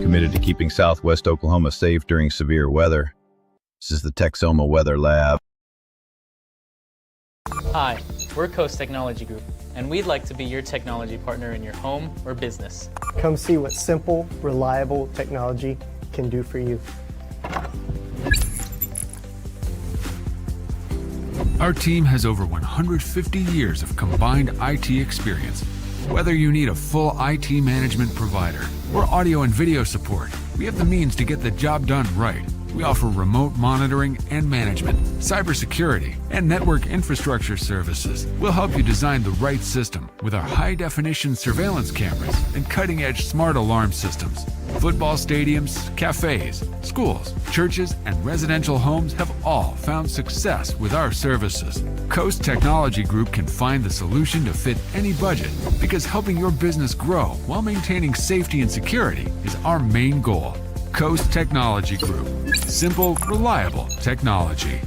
committed to keeping Southwest Oklahoma safe during severe weather. This is the Texoma Weather Lab. Hi, we're Coast Technology Group, and we'd like to be your technology partner in your home or business. Come see what simple, reliable technology can do for you. Our team has over 150 years of combined IT experience. Whether you need a full IT management provider or audio and video support, we have the means to get the job done right. We offer remote monitoring and management, cybersecurity, and network infrastructure services. We'll help you design the right system with our high-definition surveillance cameras and cutting-edge smart alarm systems. Football stadiums, cafes, schools, churches, and residential homes have all found success with our services. Coast Technology Group can find the solution to fit any budget because helping your business grow while maintaining safety and security is our main goal. Coast Technology Group. Simple, reliable technology.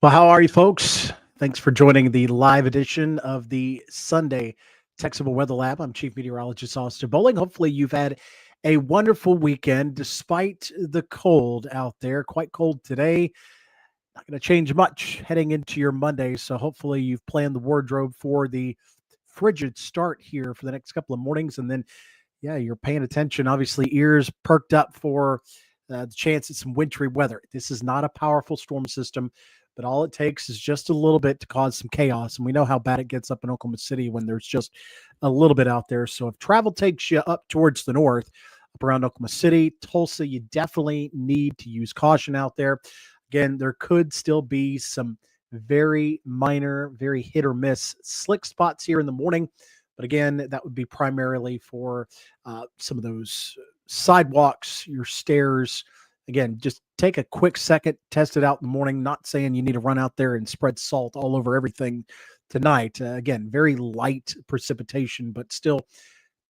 Well, how are you, folks? Thanks for joining the live edition of the Sunday Texoma Weather Lab. I'm Chief Meteorologist Austin Bowling. Hopefully you've had a wonderful weekend despite the cold out there. Quite cold today. Not going to change much heading into your Monday, so hopefully you've planned the wardrobe for the frigid start here for the next couple of mornings, and then, yeah, you're paying attention. Obviously, ears perked up for the chance at some wintry weather. This is not a powerful storm system, but all it takes is just a little bit to cause some chaos, and we know how bad it gets up in Oklahoma City when there's just a little bit out there. So if travel takes you up towards the north, up around Oklahoma City, Tulsa, you definitely need to use caution out there. Again, there could still be some very minor, very hit or miss slick spots here in the morning. But again, that would be primarily for some of those sidewalks, your stairs. Again, just take a quick second, test it out in the morning. Not saying you need to run out there and spread salt all over everything tonight. Again, very light precipitation, but still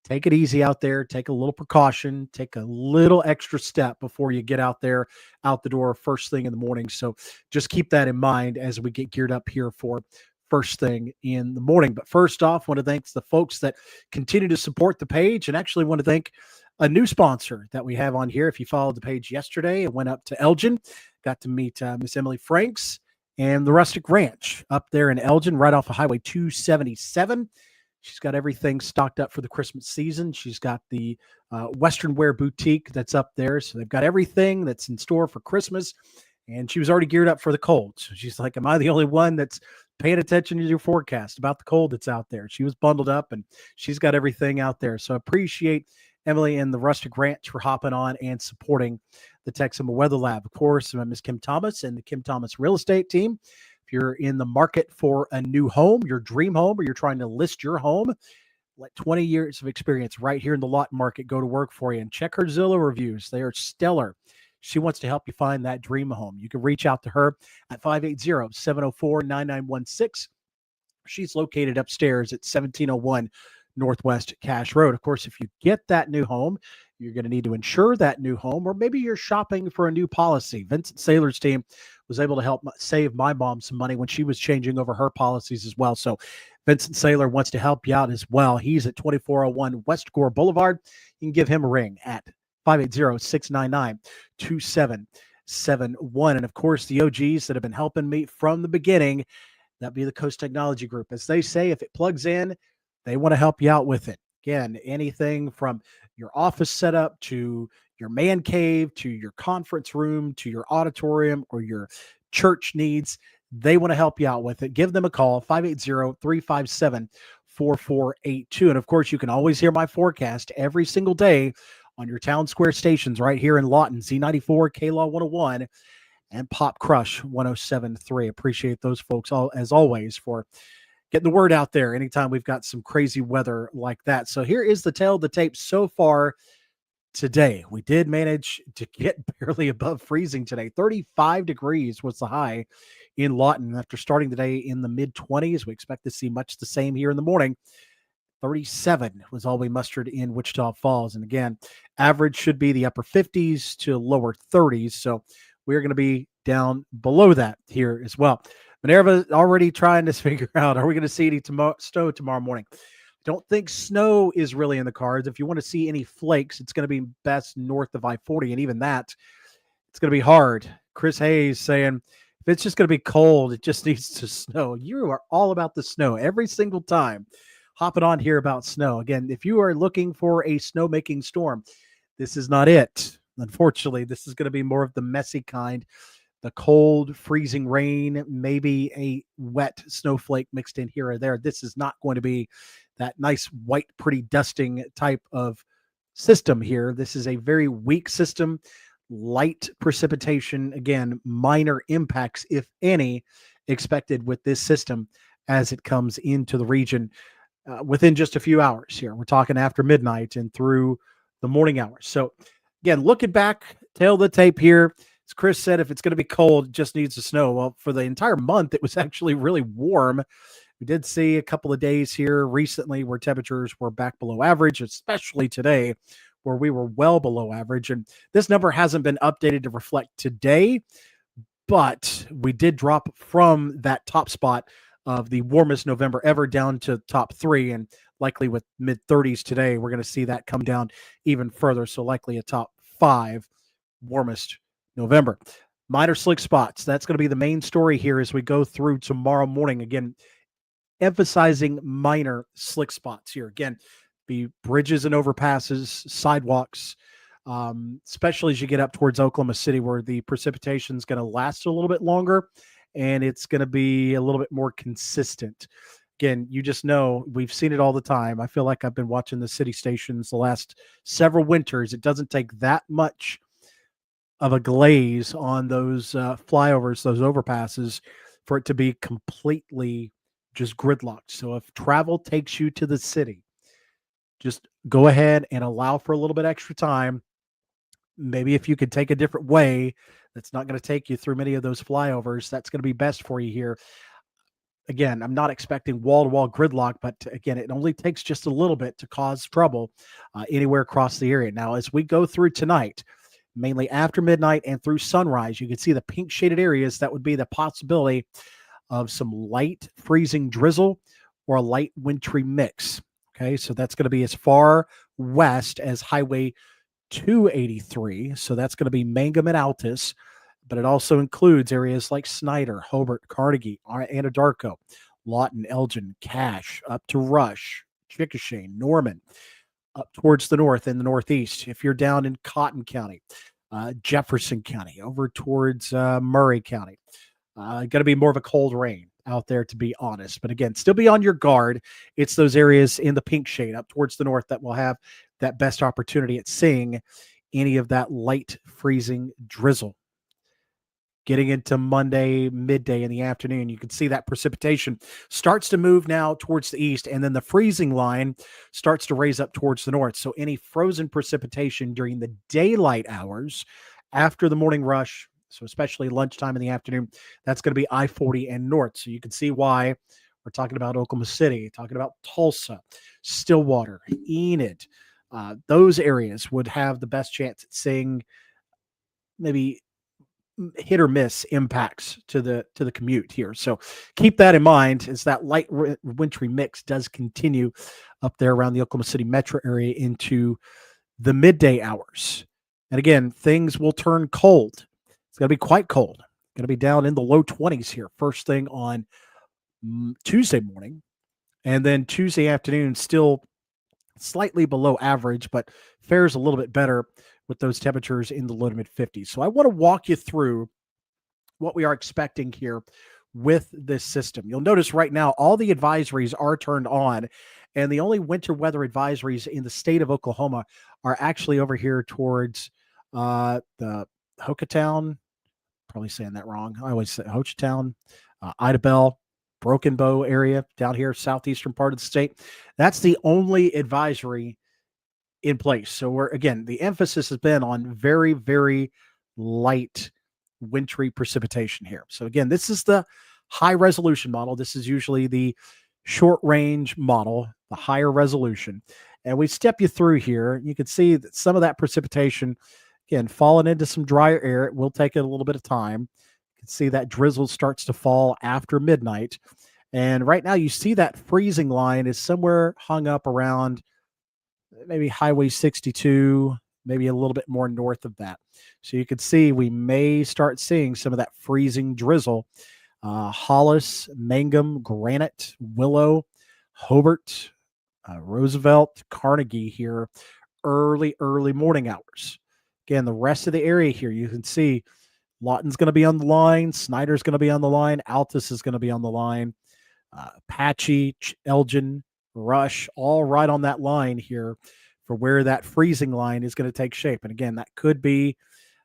take it easy out there. Take a little precaution. Take a little extra step before you get out there, out the door first thing in the morning. So just keep that in mind as we get geared up here for first thing in the morning. But first off, want to thank the folks that continue to support the page, and actually want to thank a new sponsor that we have on here. If you followed the page yesterday, it went up to Elgin, got to meet Miss Emily Franks and the Rustic Ranch up there in Elgin, right off of Highway 277. She's got everything stocked up for the Christmas season. She's got the Western Wear Boutique that's up there. So they've got everything that's in store for Christmas. And she was already geared up for the cold. So she's like, am I the only one that's paying attention to your forecast about the cold that's out there? She was bundled up and she's got everything out there. So I appreciate Emily and the Rustic Ranch for hopping on and supporting the Texoma Weather Lab. Of course, Miss Kim Thomas and the Kim Thomas Real Estate Team. You're in the market for a new home, your dream home, or you're trying to list your home, let 20 years of experience right here in the lot market go to work for you. And check her Zillow reviews. They are stellar. She wants to help you find that dream home. You can reach out to her at 580-704-9916. She's located upstairs at 1701 Northwest Cash Road. Of course, if you get that new home, you're going to need to insure that new home, or maybe you're shopping for a new policy. Vincent Saylor's team was able to help save my mom some money when she was changing over her policies as well. So Vincent Saylor wants to help you out as well. He's at 2401 West Gore Boulevard. You can give him a ring at 580-699-2771. And of course, the OGs that have been helping me from the beginning, that'd be the Coast Technology Group. As they say, if it plugs in, they want to help you out with it. Again, anything from your office setup to your man cave, to your conference room, to your auditorium or your church needs, they want to help you out with it. Give them a call, 580-357-4482. And of course, you can always hear my forecast every single day on your town square stations right here in Lawton, Z94, KLaw 101, and Pop Crush 107.3. Appreciate those folks, as always, for getting the word out there anytime we've got some crazy weather like that. So here is the tale of the tape so far today. We did manage to get barely above freezing today. 35 degrees was the high in Lawton. After starting today in the mid-20s, we expect to see much the same here in the morning. 37 was all we mustered in Wichita Falls. And again, average should be the upper 50s to lower 30s. So we're going to be down below that here as well. Minerva already trying to figure out, are we going to see any snow tomorrow morning? Don't think snow is really in the cards. If you want to see any flakes, it's going to be best north of I-40, and even that, it's going to be hard. Chris Hayes saying, if it's just going to be cold, it just needs to snow. You are all about the snow every single time. Hopping on here about snow. Again, if you are looking for a snow-making storm, this is not it. Unfortunately, this is going to be more of the messy kind. The cold, freezing rain, maybe a wet snowflake mixed in here or there. This is not going to be that nice, white, pretty dusting type of system here. This is a very weak system, light precipitation. Again, minor impacts, if any, expected with this system as it comes into the region within just a few hours here. We're talking after midnight and through the morning hours. So, again, looking back, tail of the tape here. As Chris said, if it's going to be cold, it just needs to snow. Well, for the entire month, it was actually really warm. We did see a couple of days here recently where temperatures were back below average, especially today, where we were well below average. And this number hasn't been updated to reflect today, but we did drop from that top spot of the warmest November ever down to top 3, and likely with mid-30s today, we're going to see that come down even further. So likely a top 5 warmest November. Minor slick spots. That's going to be the main story here as we go through tomorrow morning. Again, emphasizing minor slick spots here. Again, the bridges and overpasses, sidewalks, especially as you get up towards Oklahoma City, where the precipitation is going to last a little bit longer and it's going to be a little bit more consistent. Again, you just know, we've seen it all the time. I feel like I've been watching the city stations the last several winters. It doesn't take that much of a glaze on those flyovers, those overpasses, for it to be completely just gridlocked. So if travel takes you to the city, just go ahead and allow for a little bit extra time. Maybe if you could take a different way that's not going to take you through many of those flyovers, that's going to be best for you here. Again, I'm not expecting wall-to-wall gridlock, but again, it only takes just a little bit to cause trouble anywhere across the area. Now, as we go through tonight, mainly after midnight and through sunrise, you can see the pink shaded areas. That would be the possibility of some light freezing drizzle or a light wintry mix. Okay, so that's going to be as far west as Highway 283. So that's going to be Mangum and Altus, but it also includes areas like Snyder, Hobart, Carnegie, Anadarko, Lawton, Elgin, Cache, up to Rush, Chickasha, Norman, up towards the north and the northeast. If you're down in Cotton County, Jefferson County, over towards Murray County, going to be more of a cold rain out there, to be honest. But again, still be on your guard. It's those areas in the pink shade up towards the north that will have that best opportunity at seeing any of that light freezing drizzle. Getting into Monday, midday in the afternoon, you can see that precipitation starts to move now towards the east, and then the freezing line starts to raise up towards the north. So any frozen precipitation during the daylight hours after the morning rush, so especially lunchtime in the afternoon, that's going to be I-40 and north. So you can see why we're talking about Oklahoma City, talking about Tulsa, Stillwater, Enid. Those areas would have the best chance at seeing maybe hit or miss impacts to the commute here. So keep that in mind as that light wintry mix does continue up there around the Oklahoma City metro area into the midday hours. And again, things will turn cold. It's going to be quite cold. Going to be down in the low 20s here first thing on Tuesday morning. And then Tuesday afternoon, still slightly below average, but fares a little bit better with those temperatures in the low to mid 50s. So I want to walk you through what we are expecting here with this system. You'll notice right now all the advisories are turned on, and the only winter weather advisories in the state of Oklahoma are actually over here towards the Hochatown, probably saying that wrong. I always say Hochatown, Idabel, Broken Bow area down here, southeastern part of the state. That's the only advisory in place. So we're, again, the emphasis has been on very, very light wintry precipitation here. So again, this is the high resolution model. This is usually the short range model, the higher resolution. And we step you through here. You can see that some of that precipitation, again, falling into some drier air. It will take it a little bit of time. You can see that drizzle starts to fall after midnight. And right now you see that freezing line is somewhere hung up around maybe Highway 62, maybe a little bit more north of that. So you can see we may start seeing some of that freezing drizzle. Hollis, Mangum, Granite, Willow, Hobart, Roosevelt, Carnegie here, early morning hours. Again, the rest of the area here, you can see Lawton's going to be on the line, Snyder's going to be on the line, Altus is going to be on the line, Apache, Elgin, Rush, all right on that line here for where that freezing line is going to take shape. And again, that could be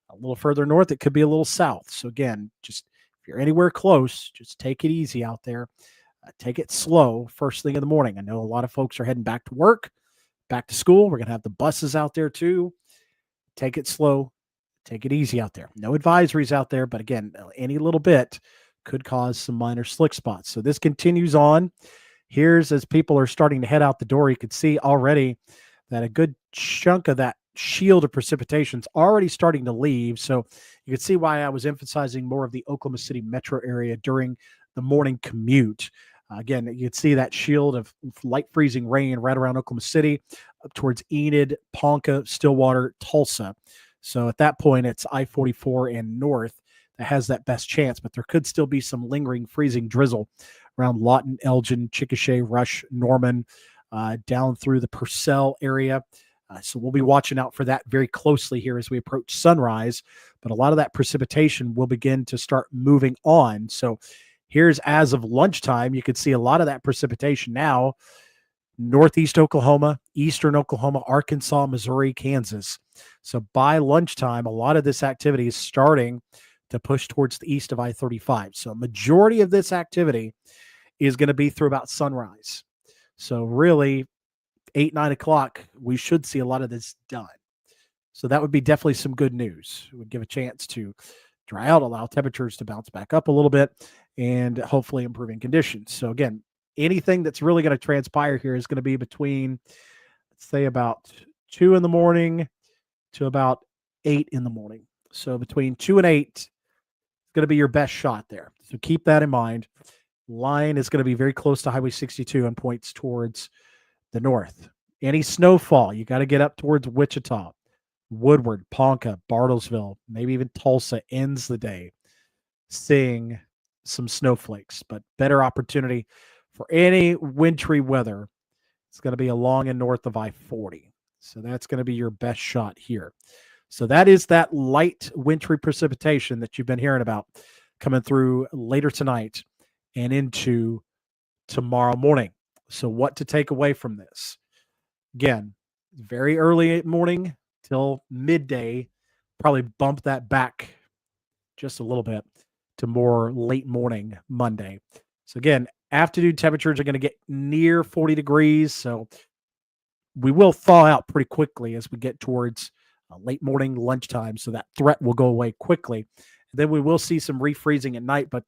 a little further north. It could be a little south. So again, just if you're anywhere close, just take it easy out there. Take it slow first thing in the morning. I know a lot of folks are heading back to work, back to school. We're going to have the buses out there too. Take it slow. Take it easy out there. No advisories out there, but again, any little bit could cause some minor slick spots. So this continues on. Here's as people are starting to head out the door, you can see already that a good chunk of that shield of precipitation is already starting to leave. So you can see why I was emphasizing more of the Oklahoma City metro area during the morning commute. Again, you can see that shield of light freezing rain right around Oklahoma City up towards Enid, Ponca, Stillwater, Tulsa. So at that point, it's I-44 and north that has that best chance, but there could still be some lingering freezing drizzle around Lawton, Elgin, Chickasha, Rush, Norman, down through the Purcell area. So we'll be watching out for that very closely here as we approach sunrise. But a lot of that precipitation will begin to start moving on. So here's as of lunchtime, you could see a lot of that precipitation now. Northeast Oklahoma, eastern Oklahoma, Arkansas, Missouri, Kansas. So by lunchtime, a lot of this activity is starting to push towards the east of I-35. So majority of this activity is going to be through about sunrise. So really 8, 9 o'clock, we should see a lot of this done. So that would be definitely some good news. It would give a chance to dry out, allow temperatures to bounce back up a little bit, and hopefully improving conditions. So again, anything that's really going to transpire here is going to be between, let's say, about 2 in the morning to about 8 in the morning. So between 2 and 8 is going to be your best shot there. So keep that in mind. Line is going to be very close to Highway 62 and points towards the north. Any snowfall, you got to get up towards Wichita, Woodward, Ponca, Bartlesville, maybe even Tulsa ends the day seeing some snowflakes, but better opportunity for any wintry weather. It's going to be along and north of I-40. So that's going to be your best shot here. So that is that light wintry precipitation that you've been hearing about coming through later tonight and into tomorrow morning. So what to take away from this? Again, very early morning till midday, probably bump that back just a little bit to more late morning Monday. So again, afternoon temperatures are going to get near 40 degrees. So we will thaw out pretty quickly as we get towards late morning, lunchtime. So that threat will go away quickly. And then we will see some refreezing at night, but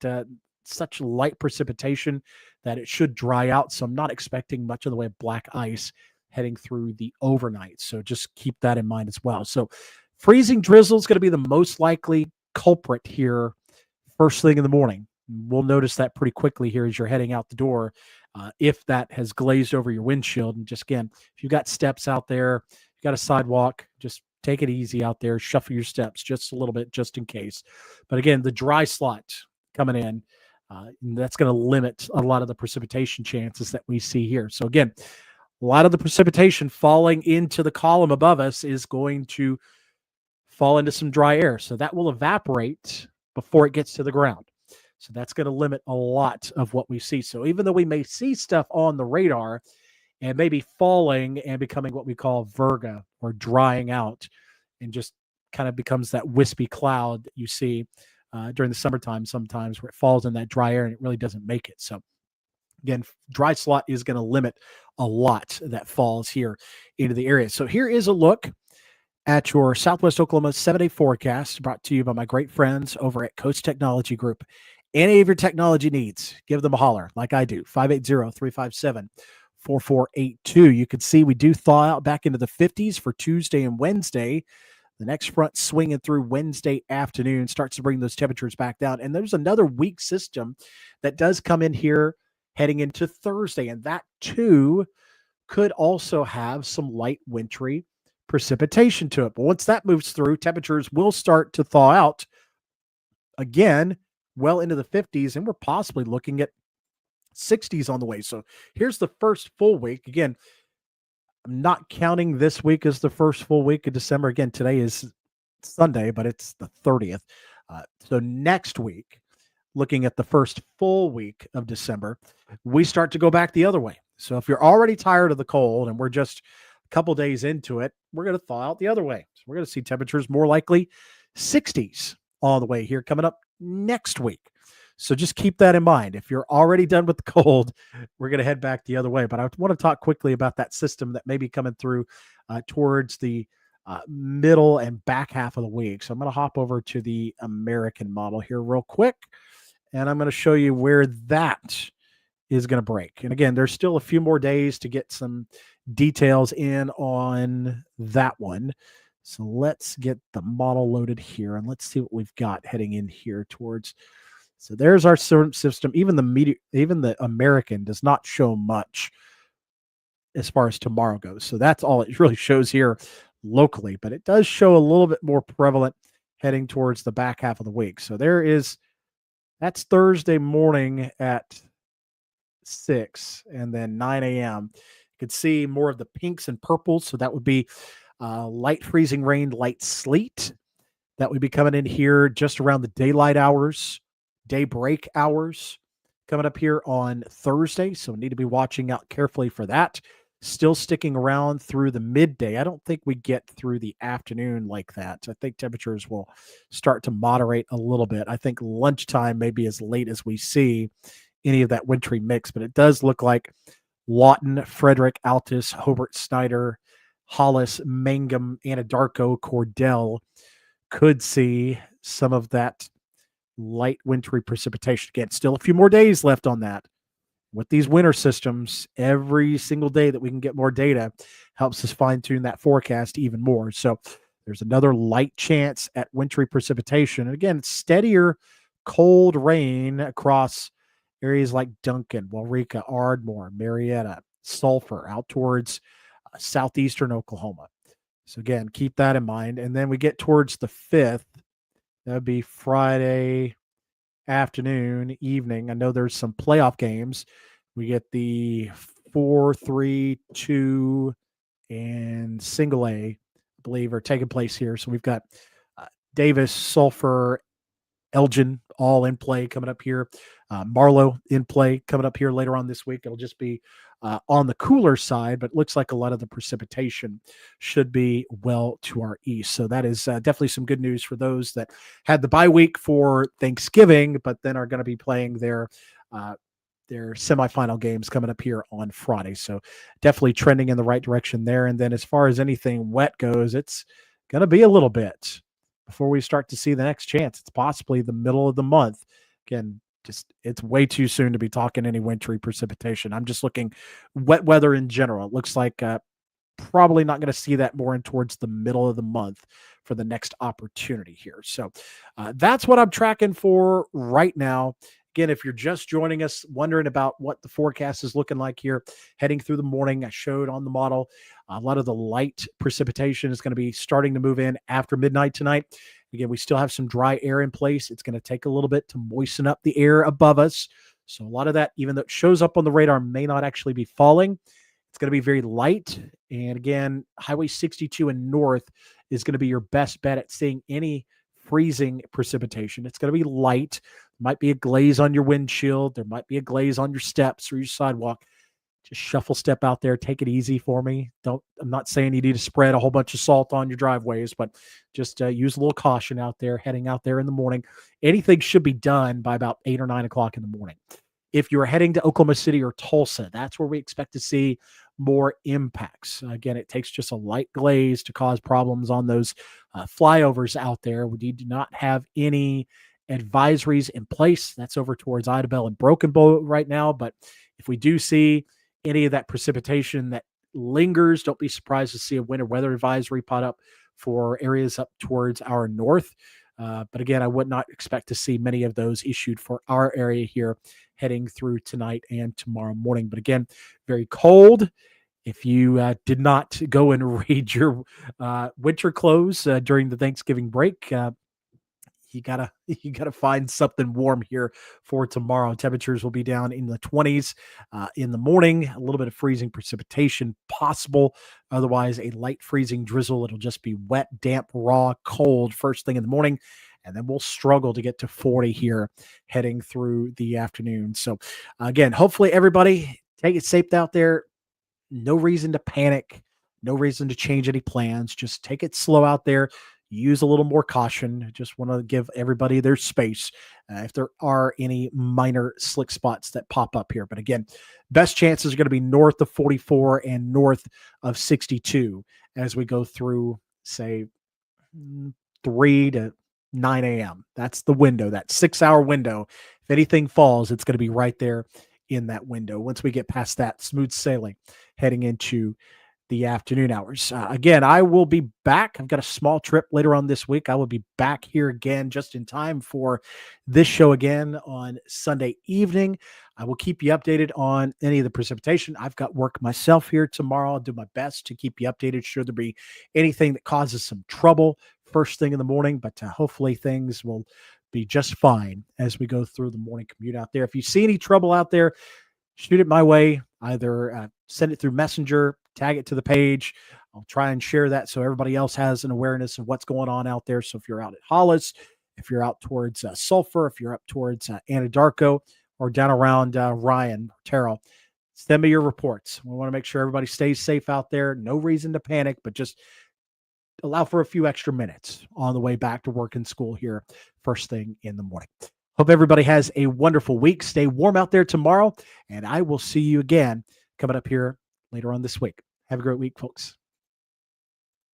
such light precipitation that it should dry out. So I'm not expecting much of the way of black ice heading through the overnight. So just keep that in mind as well. So freezing drizzle is going to be the most likely culprit here first thing in the morning. We'll notice that pretty quickly here as you're heading out the door, if that has glazed over your windshield. And just again, if you've got steps out there, you got a sidewalk, just take it easy out there, shuffle your steps just a little bit, just in case. But again, the dry slot coming in, that's going to limit a lot of the precipitation chances that we see here. So again, a lot of the precipitation falling into the column above us is going to fall into some dry air. So that will evaporate before it gets to the ground. So that's going to limit a lot of what we see. So even though we may see stuff on the radar and maybe falling and becoming what we call virga or drying out and just kind of becomes that wispy cloud that you see during the summertime sometimes where it falls in that dry air and it really doesn't make it. So again, dry slot is going to limit a lot that falls here into the area. So here is a look at your Southwest Oklahoma 7-day forecast brought to you by my great friends over at Coast Technology Group. Any of your technology needs, give them a holler like I do, 580-357-4482. You can see we do thaw out back into the 50s for Tuesday and Wednesday. The next front swinging through Wednesday afternoon starts to bring those temperatures back down. And there's another weak system that does come in here heading into Thursday. And that too could also have some light wintry precipitation to it. But once that moves through, temperatures will start to thaw out again, well into the 50s. And we're possibly looking at 60s on the way. So here's the first full week. Again, I'm not counting this week as the first full week of December. Again, today is Sunday, but it's the 30th. So next week, looking at the first full week of December, we start to go back the other way. So if you're already tired of the cold and we're just a couple days into it, we're going to thaw out the other way. So we're going to see temperatures more likely 60s all the way here coming up next week. So just keep that in mind. If you're already done with the cold, we're going to head back the other way. But I want to talk quickly about that system that may be coming through towards the middle and back half of the week. So I'm going to hop over to the American model here real quick, and I'm going to show you where that is going to break. And again, there's still a few more days to get some details in on that one. So let's get the model loaded here, and let's see what we've got heading in here towards. So there's our system. Even the American does not show much as far as tomorrow goes. So that's all it really shows here locally, but it does show a little bit more prevalent heading towards the back half of the week. So that's Thursday morning at 6 and then 9 a.m. You can see more of the pinks and purples. So that would be light freezing rain, light sleet. That would be coming in here just around the daylight hours, daybreak hours coming up here on Thursday. So we need to be watching out carefully for that. Still sticking around through the midday. I don't think we get through the afternoon like that. I think temperatures will start to moderate a little bit. I think lunchtime may be as late as we see any of that wintry mix, but it does look like Lawton, Frederick, Altus, Hobart, Snyder, Hollis, Mangum, Anadarko, Cordell could see some of that light wintry precipitation. Again, still a few more days left on that. With these winter systems, every single day that we can get more data helps us fine-tune that forecast even more. So there's another light chance at wintry precipitation. And again, it's steadier cold rain across areas like Duncan, Waurika, Ardmore, Marietta, Sulphur, out towards southeastern Oklahoma. So again, keep that in mind. And then we get towards the 5th. That would be Friday afternoon, evening. I know there's some playoff games. We get the 4, 3, 2, and single A, I believe, are taking place here. So we've got Davis, Sulphur, Elgin all in play coming up here. Marlow in play coming up here later on this week. It'll just be on the cooler side, but it looks like a lot of the precipitation should be well to our east. So that is definitely some good news for those that had the bye week for Thanksgiving, but then are going to be playing their semifinal games coming up here on Friday. So definitely trending in the right direction there. And then as far as anything wet goes, it's going to be a little bit before we start to see the next chance. It's possibly the middle of the month. Again, it's way too soon to be talking any wintry precipitation. I'm just looking wet weather in general. It looks like probably not going to see that more in towards the middle of the month for the next opportunity here. So that's what I'm tracking for right now. Again, if you're just joining us, wondering about what the forecast is looking like here, heading through the morning, I showed on the model, a lot of the light precipitation is going to be starting to move in after midnight tonight. Again, we still have some dry air in place. It's going to take a little bit to moisten up the air above us. So a lot of that, even though it shows up on the radar, may not actually be falling. It's going to be very light. And again, Highway 62 and north is going to be your best bet at seeing any freezing precipitation. It's going to be light. Might be a glaze on your windshield. There might be a glaze on your steps or your sidewalk. Just shuffle step out there. Take it easy for me. I'm not saying you need to spread a whole bunch of salt on your driveways, but just use a little caution out there, heading out there in the morning. Anything should be done by about 8 or 9 o'clock in the morning. If you're heading to Oklahoma City or Tulsa, that's where we expect to see more impacts. Again, it takes just a light glaze to cause problems on those flyovers out there. We do not have any advisories in place. That's over towards Idabel and Broken Bow right now. But if we do see any of that precipitation that lingers, don't be surprised to see a winter weather advisory pop up for areas up towards our north. But again, I would not expect to see many of those issued for our area here heading through tonight and tomorrow morning. But again, very cold. If you did not go and read your winter clothes during the Thanksgiving break, you gotta find something warm here for tomorrow. Temperatures will be down in the 20s in the morning. A little bit of freezing precipitation possible. Otherwise, a light freezing drizzle. It'll just be wet, damp, raw, cold first thing in the morning. And then we'll struggle to get to 40 here heading through the afternoon. So, again, hopefully everybody take it safe out there. No reason to panic. No reason to change any plans. Just take it slow out there. Use a little more caution. I just want to give everybody their space if there are any minor slick spots that pop up here. But again, best chances are going to be north of 44 and north of 62 as we go through, say, 3 to 9 a.m. That's the window, that 6-hour window. If anything falls, it's going to be right there in that window. Once we get past that, smooth sailing heading into the afternoon hours. Again, I will be back. I've got a small trip later on this week. I will be back here again just in time for this show again on Sunday evening. I will keep you updated on any of the precipitation. I've got work myself here tomorrow. I'll do my best to keep you updated should there be anything that causes some trouble first thing in the morning, but hopefully things will be just fine as we go through the morning commute out there. If you see any trouble out there, shoot it my way. Either send it through Messenger, tag it to the page. I'll try and share that so everybody else has an awareness of what's going on out there. So if you're out at Hollis, if you're out towards Sulphur, if you're up towards Anadarko, or down around Ryan, Terrell, send me your reports. We want to make sure everybody stays safe out there. No reason to panic, but just allow for a few extra minutes on the way back to work and school here first thing in the morning. Hope everybody has a wonderful week. Stay warm out there tomorrow, and I will see you again coming up here later on this week. Have a great week, folks.